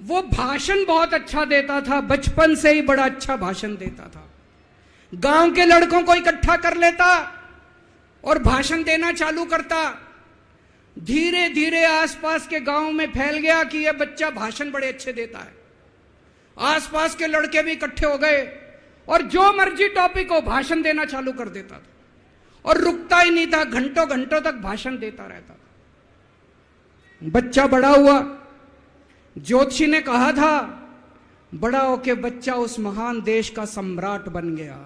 वो भाषण बहुत अच्छा देता था, बचपन से ही बड़ा अच्छा भाषण देता था। गांव के लड़कों को इकट्ठा कर लेता और भाषण देना चालू करता। धीरे धीरे आसपास के गांव में फैल गया कि यह बच्चा भाषण बड़े अच्छे देता है। आसपास के लड़के भी इकट्ठे हो गए और जो मर्जी टॉपिक हो भाषण देना चालू कर देता था और रुकता ही नहीं था, घंटों घंटों तक भाषण देता रहता था। बच्चा बड़ा हुआ। ज्योतिषी ने कहा था बड़ा होके बच्चा उस महान देश का सम्राट बन गया।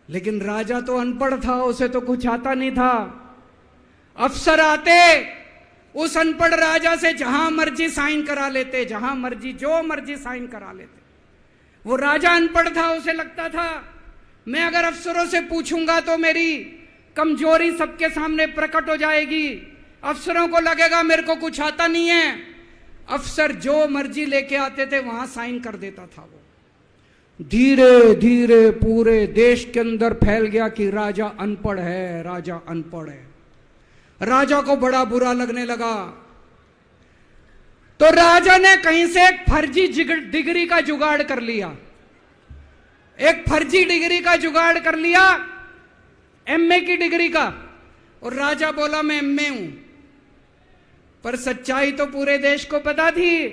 लेकिन राजा तो अनपढ़ था, उसे तो कुछ आता नहीं था। अफसर आते उस अनपढ़ राजा से जहां मर्जी साइन करा लेते, जहां मर्जी जो मर्जी साइन करा लेते। वो राजा अनपढ़ था, उसे लगता था मैं अगर अफसरों से पूछूंगा तो मेरी कमजोरी सबके सामने प्रकट हो जाएगी, अफसरों को लगेगा मेरे को कुछ आता नहीं है। अफसर जो मर्जी लेके आते थे वहां साइन कर देता था। वो धीरे धीरे पूरे देश के अंदर फैल गया कि राजा अनपढ़ है, राजा अनपढ़ है। राजा को बड़ा बुरा लगने लगा। तो राजा ने कहीं से एक फर्जी डिग्री का जुगाड़ कर लिया। एक फर्जी डिग्री का जुगाड़ कर लिया, एमए की डिग्री का। और राजा बोला मैं एमए हूं, पर सच्चाई तो पूरे देश को पता थी,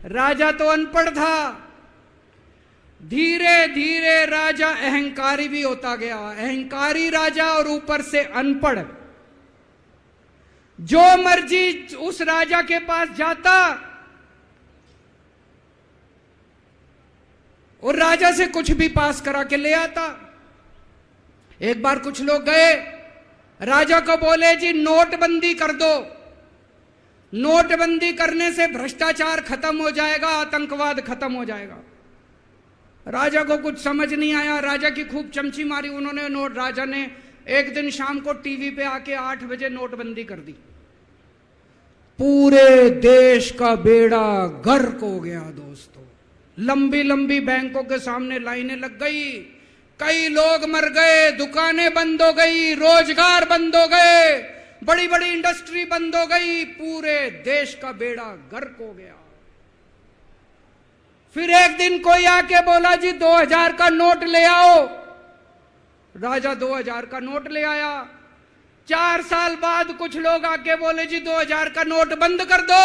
राजा तो अनपढ़ था। धीरे धीरे राजा अहंकारी भी होता गया, अहंकारी राजा और ऊपर से अनपढ़। जो मर्जी उस राजा के पास जाता और राजा से कुछ भी पास करा के ले आता। एक बार कुछ लोग गए राजा को, बोले जी नोटबंदी कर दो, नोटबंदी करने से भ्रष्टाचार खत्म हो जाएगा, आतंकवाद खत्म हो जाएगा। राजा को कुछ समझ नहीं आया, राजा की खूब चमची मारी उन्होंने। राजा ने एक दिन शाम को टीवी पे आके 8 बजे नोटबंदी कर दी। पूरे देश का बेड़ा गर्क हो गया दोस्तों। लंबी लंबी बैंकों के सामने लाइनें लग गई, कई लोग मर गए, दुकानें बंद हो गई, रोजगार बंद हो गए, बड़ी बड़ी इंडस्ट्री बंद हो गई, पूरे देश का बेड़ा गर्क हो गया। फिर एक दिन कोई आके बोला जी 2000 का नोट ले आओ। राजा 2000 का नोट ले आया। 4 साल बाद कुछ लोग आके बोले जी 2000 का नोट बंद कर दो।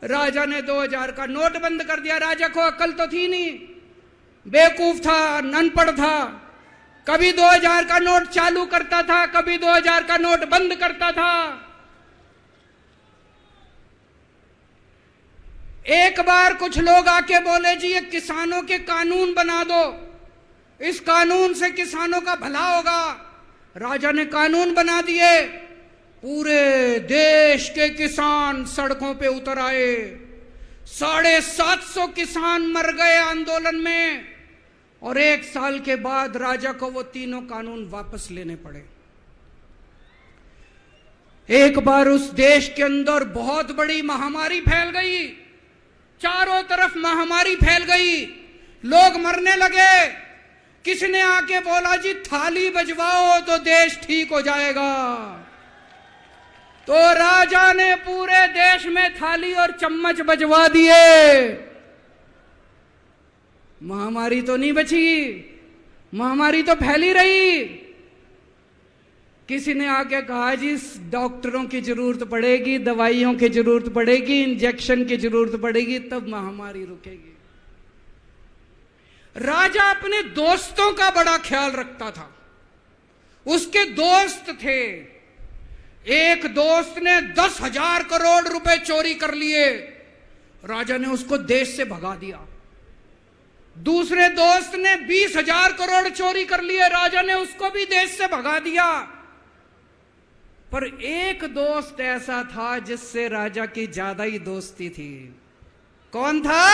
राजा ने 2000 का नोट बंद कर दिया। राजा को अकल तो थी नहीं, बेवकूफ था, अनपढ़ था। कभी 2000 का नोट चालू करता था, कभी 2000 का नोट बंद करता था। एक बार कुछ लोग आके बोले जी ये किसानों के कानून बना दो, इस कानून से किसानों का भला होगा। राजा ने कानून बना दिए। पूरे देश के किसान सड़कों पे उतर आए। 750 किसान मर गए आंदोलन में। और 1 साल के बाद राजा को वो तीनों कानून वापस लेने पड़े। एक बार उस देश के अंदर बहुत बड़ी महामारी फैल गई, चारों तरफ महामारी फैल गई, लोग मरने लगे। किसी ने आके बोला जी थाली बजवाओ तो देश ठीक हो जाएगा। तो राजा ने पूरे देश में थाली और चम्मच बजवा दिए। महामारी तो नहीं बची, महामारी तो फैली रही। किसी ने आके कहा जी डॉक्टरों की जरूरत पड़ेगी, दवाइयों की जरूरत पड़ेगी, इंजेक्शन की जरूरत पड़ेगी, तब महामारी रुकेगी। राजा अपने दोस्तों का बड़ा ख्याल रखता था। उसके दोस्त थे। एक दोस्त ने 10,000 करोड़ रुपए चोरी कर लिए, राजा ने उसको देश से भगा दिया। दूसरे दोस्त ने 20,000 करोड़ चोरी कर लिए, राजा ने उसको भी देश से भगा दिया। पर एक दोस्त ऐसा था जिससे राजा की ज्यादा ही दोस्ती थी। कौन था?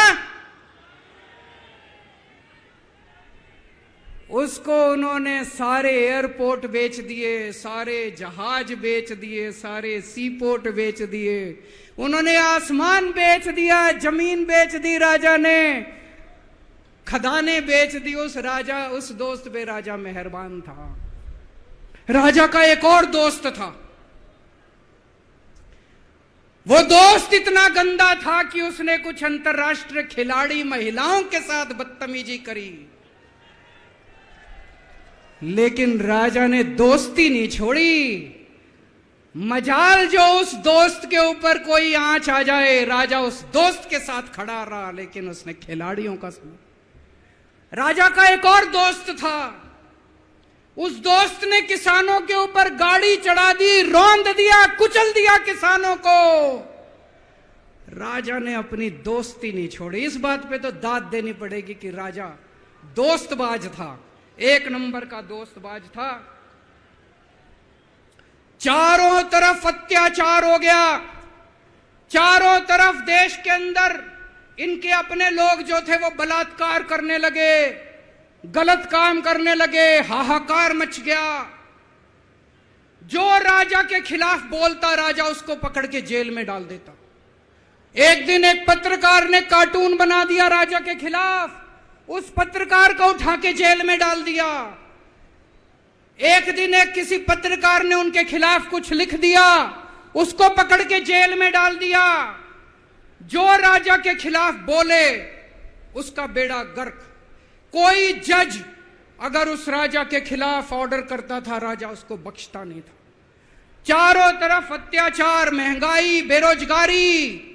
उसको उन्होंने सारे एयरपोर्ट बेच दिए, सारे जहाज बेच दिए, सारे सी पोर्ट बेच दिए, उन्होंने आसमान बेच दिया, जमीन बेच दी राजा ने, खदानें बेच दी। उस दोस्त पे राजा मेहरबान था। राजा का एक और दोस्त था। वो दोस्त इतना गंदा था कि उसने कुछ अंतर्राष्ट्रीय खिलाड़ी महिलाओं के साथ बदतमीजी करी, लेकिन राजा ने दोस्ती नहीं छोड़ी। मजाल जो उस दोस्त के ऊपर कोई आंच आ जाए, राजा उस दोस्त के साथ खड़ा रहा, लेकिन उसने खिलाड़ियों का सुना। राजा का एक और दोस्त था, उस दोस्त ने किसानों के ऊपर गाड़ी चढ़ा दी, रौंद दिया, कुचल दिया किसानों को। राजा ने अपनी दोस्ती नहीं छोड़ी। इस बात पे तो दाद देनी पड़ेगी कि राजा दोस्तबाज था, एक नंबर का दोस्तबाज था। चारों तरफ अत्याचार हो गया, चारों तरफ देश के अंदर इनके अपने लोग जो थे वो बलात्कार करने लगे, गलत काम करने लगे, हाहाकार मच गया। जो राजा के खिलाफ बोलता, राजा उसको पकड़ के जेल में डाल देता। एक दिन एक पत्रकार ने कार्टून बना दिया राजा के खिलाफ, उस पत्रकार को उठा के जेल में डाल दिया। एक दिन एक किसी पत्रकार ने उनके खिलाफ कुछ लिख दिया, उसको पकड़ के जेल में डाल दिया। जो राजा के खिलाफ बोले उसका बेड़ा गर्क। कोई जज अगर उस राजा के खिलाफ ऑर्डर करता था, राजा उसको बख्शता नहीं था। चारों तरफ अत्याचार, महंगाई, बेरोजगारी।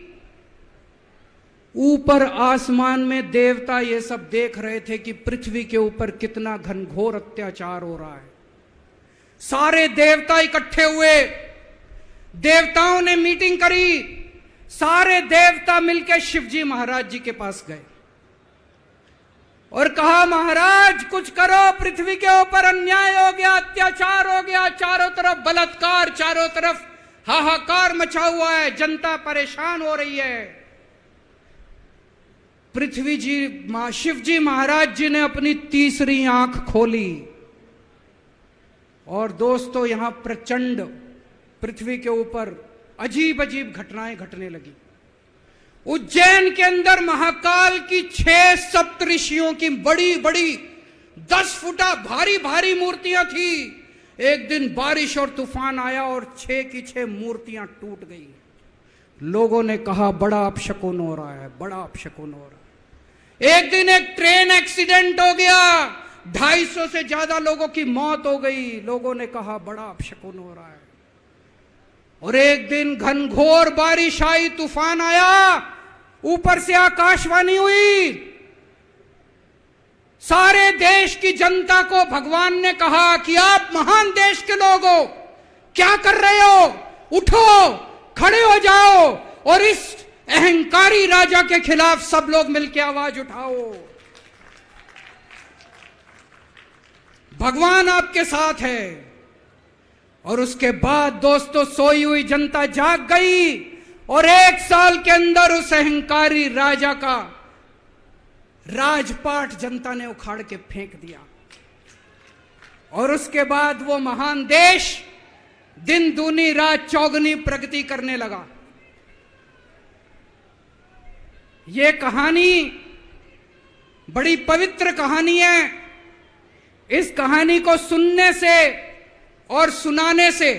ऊपर आसमान में देवता ये सब देख रहे थे कि पृथ्वी के ऊपर कितना घनघोर अत्याचार हो रहा है। सारे देवता इकट्ठे हुए, देवताओं ने मीटिंग करी, सारे देवता मिलकर शिवजी महाराज जी के पास गए और कहा, महाराज कुछ करो, पृथ्वी के ऊपर अन्याय हो गया, अत्याचार हो गया, चारों तरफ बलात्कार, चारों तरफ हाहाकार मचा हुआ है, जनता परेशान हो रही है। पृथ्वी जी, शिवजी महाराज जी ने अपनी तीसरी आंख खोली और दोस्तों यहां प्रचंड पृथ्वी के ऊपर अजीब अजीब घटनाएं घटने लगी। उज्जैन के अंदर महाकाल की 6 सप्तऋषियों की बड़ी बड़ी 10 फुटा भारी भारी मूर्तियां थी। एक दिन बारिश और तूफान आया और 6 की 6 मूर्तियां टूट गई। लोगों ने कहा बड़ा अपशकुन हो रहा है, बड़ा अपशकुन हो रहा है। एक दिन एक ट्रेन एक्सीडेंट हो गया, 250 से ज्यादा लोगों की मौत हो गई। लोगों ने कहा बड़ा अपशकुन हो रहा है। और एक दिन घनघोर बारिश आई, तूफान आया, ऊपर से आकाशवाणी हुई, सारे देश की जनता को भगवान ने कहा कि आप महान देश के लोग हो, क्या कर रहे हो, उठो, खड़े हो जाओ और इस अहंकारी राजा के खिलाफ सब लोग मिलकर आवाज उठाओ। भगवान आपके साथ है। और उसके बाद दोस्तों सोई हुई जनता जाग गई और 1 साल के अंदर उस अहंकारी राजा का राजपाट जनता ने उखाड़ के फेंक दिया। और उसके बाद वो महान देश दिन दूनी रात चौगुनी प्रगति करने लगा। ये कहानी बड़ी पवित्र कहानी है। इस कहानी को सुनने से और सुनाने से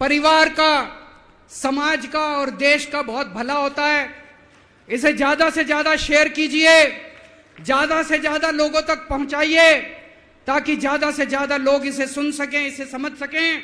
परिवार का, समाज का और देश का बहुत भला होता है। इसे ज्यादा से ज्यादा शेयर कीजिए, ज्यादा से ज्यादा लोगों तक पहुंचाइए ताकि ज्यादा से ज्यादा लोग इसे सुन सकें, इसे समझ सकें।